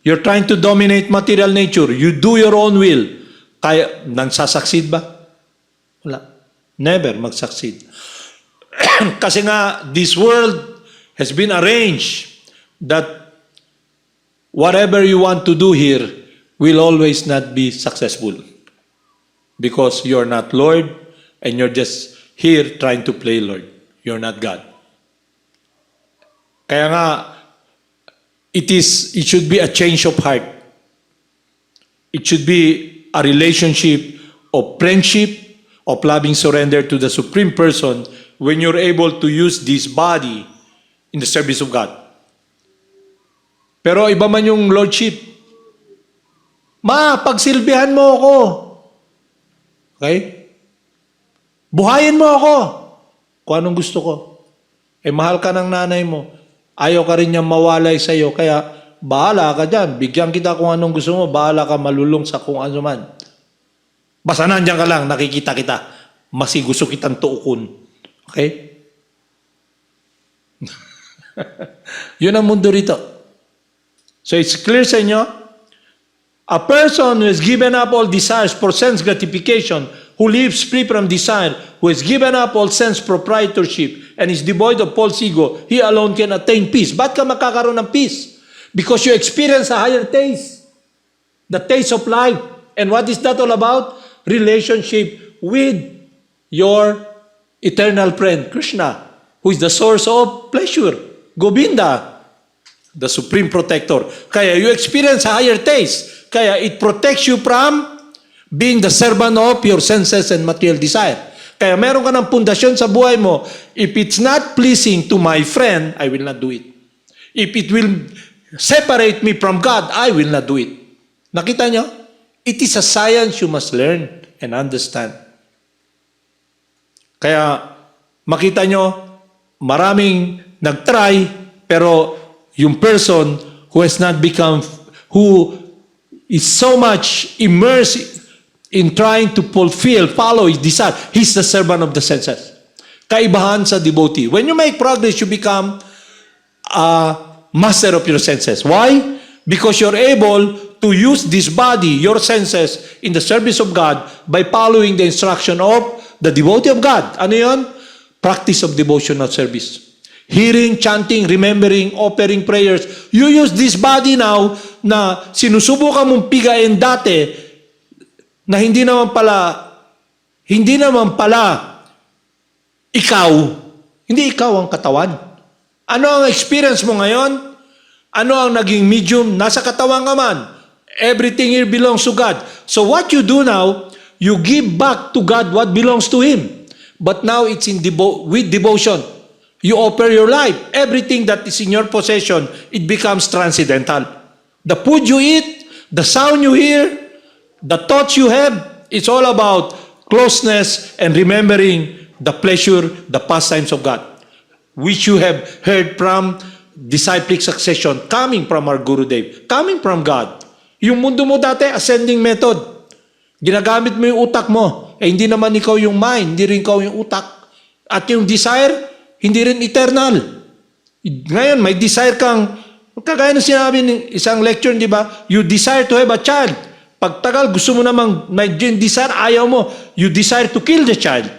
S3: You're trying to dominate material nature. You do your own will. Kaya, nagsasucceed ba? Wala. Never mag-succeed. Kasi nga, this world has been arranged that whatever you want to do here will always not be successful. Because you're not Lord and you're just here trying to play Lord. You're not God. Kaya nga, it should be a change of heart. It should be a relationship of friendship, of loving surrender to the Supreme Person when you're able to use this body in the service of God. Pero iba man yung Lordship. Ma, pagsilbihan mo ako. Okay? Buhayin mo ako. Kung anong gusto ko. Mahal ka ng nanay mo. Ayaw ka rin niyang mawalay sa iyo. Kaya, bahala ka dyan. Bigyan kita kung anong gusto mo. Bahala ka malulong sa kung ano man. Basta nandiyan ka lang, nakikita kita. Masi gusto kitang tuukon. Okay? Yun ang mundo rito. So it's clear sa inyo, a person who has given up all desires for sense gratification, who lives free from desire, who has given up all sense proprietorship, and is devoid of false ego, he alone can attain peace. Ba't ka makakaroon ng peace? Because you experience a higher taste. The taste of life. And what is that all about? Relationship with your eternal friend, Krishna, who is the source of pleasure, Govinda, the supreme protector. Kaya you experience a higher taste. Kaya it protects you from being the servant of your senses and material desire. Kaya meron ka ng pundasyon sa buhay mo, if it's not pleasing to my friend, I will not do it. If it will separate me from God, I will not do it. Nakita nyo? It is a science you must learn and understand. Kaya makita nyo, maraming nag-try, pero yung person who has not become, who is so much immersed in trying to follow his desire, he's the servant of the senses. Kaibahan sa devotee. When you make progress, you become a master of your senses. Why? Because you're able to use this body, your senses, in the service of God by following the instruction of the devotee of God. Ano yun? Practice of devotional service. Hearing, chanting, remembering, offering prayers. You use this body now na sinusubukan mong pigain dati na hindi naman pala ikaw, hindi ikaw ang katawan. Ano ang experience mo ngayon? Ano ang naging medium? Nasa katawan ka man. Everything here belongs to God. So what you do now, you give back to God what belongs to Him. But now it's with devotion. You offer your life. Everything that is in your possession, it becomes transcendental. The food you eat, the sound you hear, the thoughts you have, it's all about closeness and remembering the pleasure, the pastimes of God, which you have heard from disciplic succession, coming from our Gurudev, coming from God. Yung mundo mo dati, ascending method. Ginagamit mo yung utak mo. Hindi naman ikaw yung mind, hindi rin ikaw yung utak. At yung desire, hindi rin eternal. Ngayon, may desire kang, kagaya na sinabi ng isang lecture, di ba? You desire to have a child. Pagtagal, gusto mo namang may desire, ayaw mo. You desire to kill the child.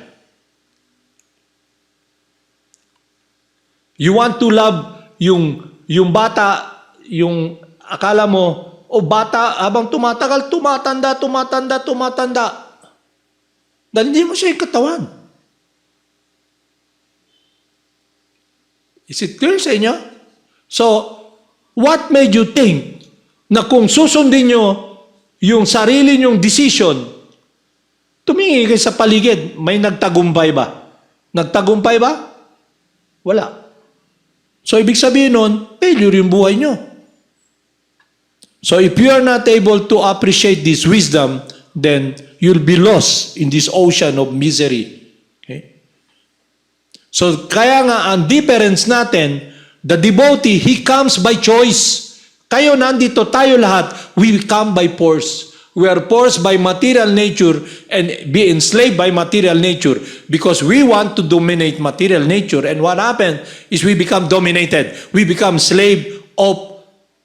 S3: You want to love yung bata, yung akala mo, bata, habang tumatagal, tumatanda. Dahil hindi mo siya yung katawan.
S4: Is it clear sa inyo? So, what made you think na kung susundin nyo yung sarili nyong decision, tumingin kayo sa paligid, may nagtagumpay ba? Nagtagumpay ba? Wala. So, ibig sabihin nun, failure yung buhay nyo. So, if you are not able to appreciate this wisdom, then you'll be lost in this ocean of misery. Okay? So, kaya nga, ang difference natin, the devotee, he comes by choice. Kayo nandito, tayo lahat, we come by force. We are forced by material nature and be enslaved by material nature because we want to dominate material nature. And what happened is we become dominated. We become slave of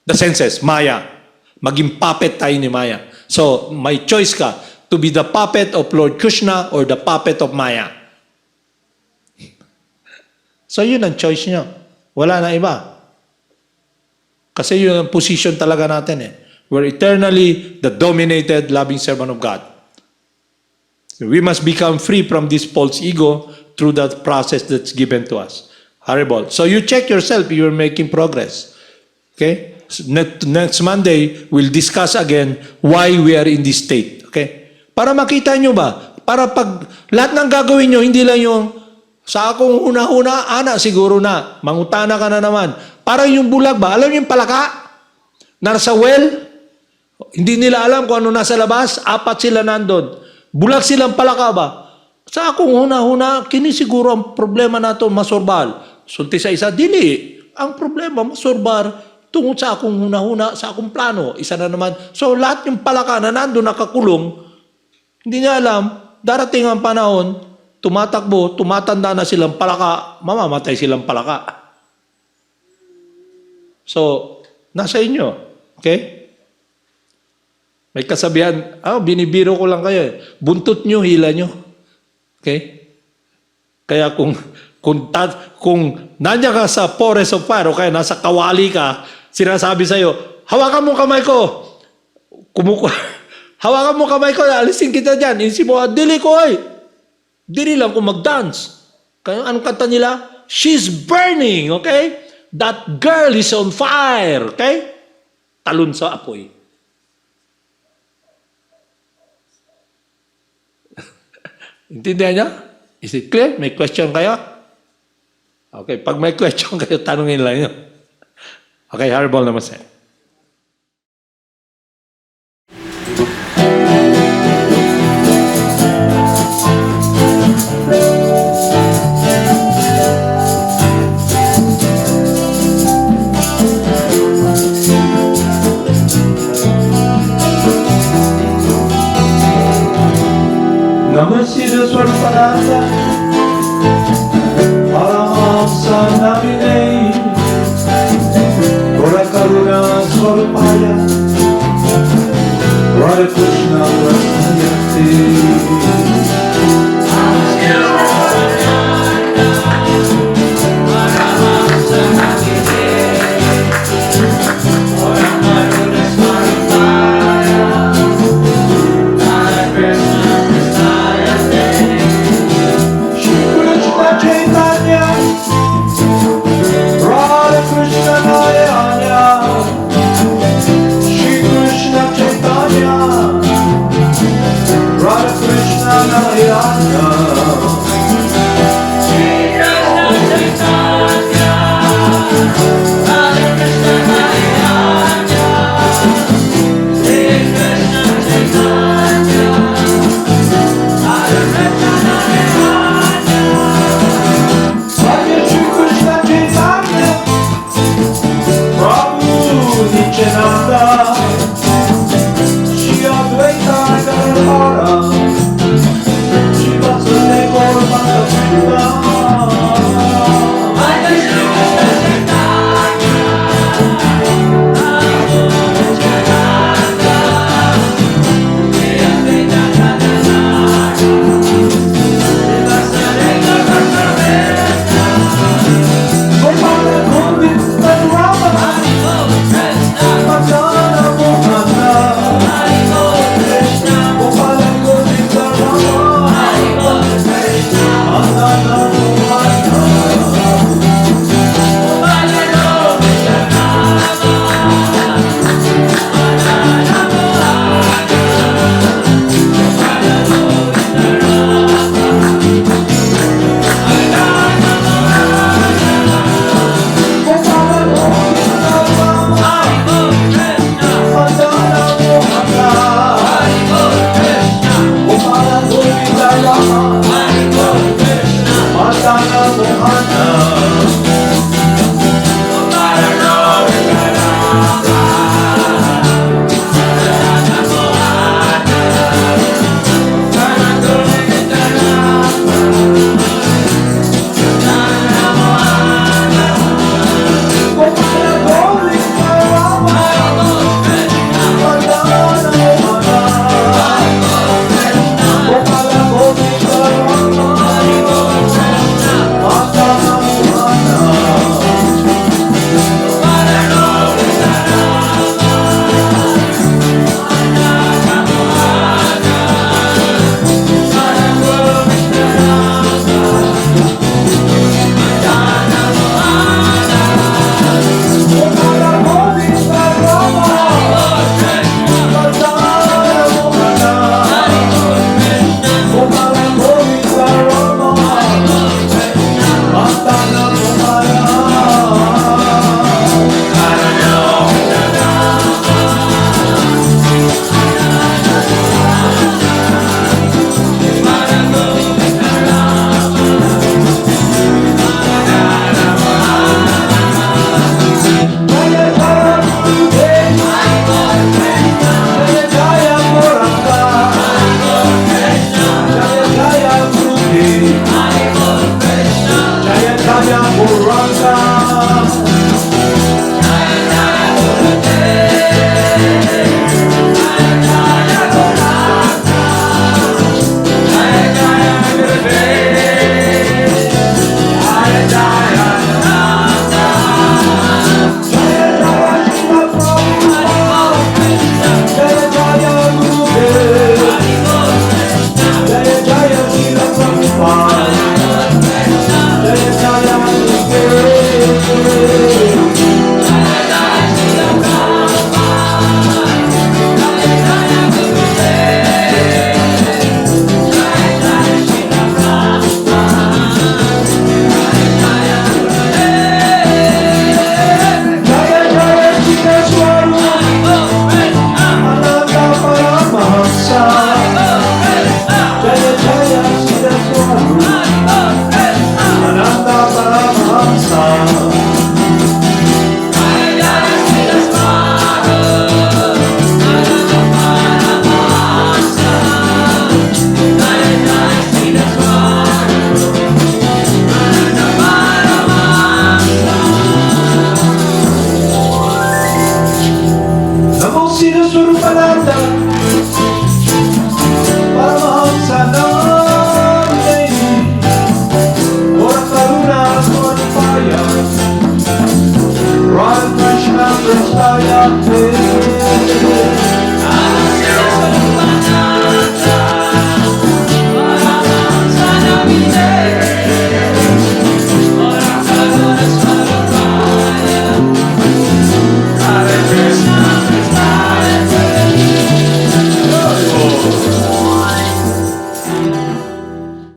S4: the senses, Maya. Maging puppet tayo ni Maya. So, may choice ka to be the puppet of Lord Krishna or the puppet of Maya. So, yun ang choice nyo. Wala na iba. Kasi yun ang position talaga natin eh. We're eternally the dominated, loving servant of God. So we must become free from this false ego through that process that's given to us. Horrible. So you check yourself if you're making progress. Okay? So next Monday, we'll discuss again why we are in this state. Okay? Para makita nyo ba? Para pag lahat ng gagawin nyo, hindi lang yung sa akong una-una, ana, siguro na. Mangutana ka na naman. Parang yung bulag ba? Alam niyo yung palaka? Nasa well? Hindi nila alam kung ano nasa labas. 4 sila nandun. Bulag silang palaka ba? Sa akong huna-huna, kinisiguro ang problema nato masorbal. Sulti sa isa, dili. Ang problema, masorbar tungkol sa akong huna-huna, sa akong plano. Isa na naman. So lahat yung palaka na nandun nakakulong, hindi niya alam, darating ang panahon, tumatakbo, tumatanda na silang palaka, mamamatay silang palaka. So, nasa inyo. Okay? May kasabihan, binibiro ko lang kayo eh. Buntot nyo, hila nyo. Okay? Kaya kung nandiyan ka sa forest of fire o kaya nasa kawali ka, sinasabi sa'yo, hawakan mo kamay ko. Hawakan mo kamay ko, alisin kita dyan. Insi mo, dili ko ay. Dili lang kung mag-dance. Kaya anong kanta nila? She's burning, okay? That girl is on fire, okay? Talon sa apoy. Intindihan niya? Is it clear? May question kayo? Okay, pag may question kayo, tanungin lang nyo. Okay, Harbol naman sa'yo. Namaste Swarpananda Paramamsa Namine Gora Karuna Swarpaya Radha Krishna Vasayate Radha Krishna Narayana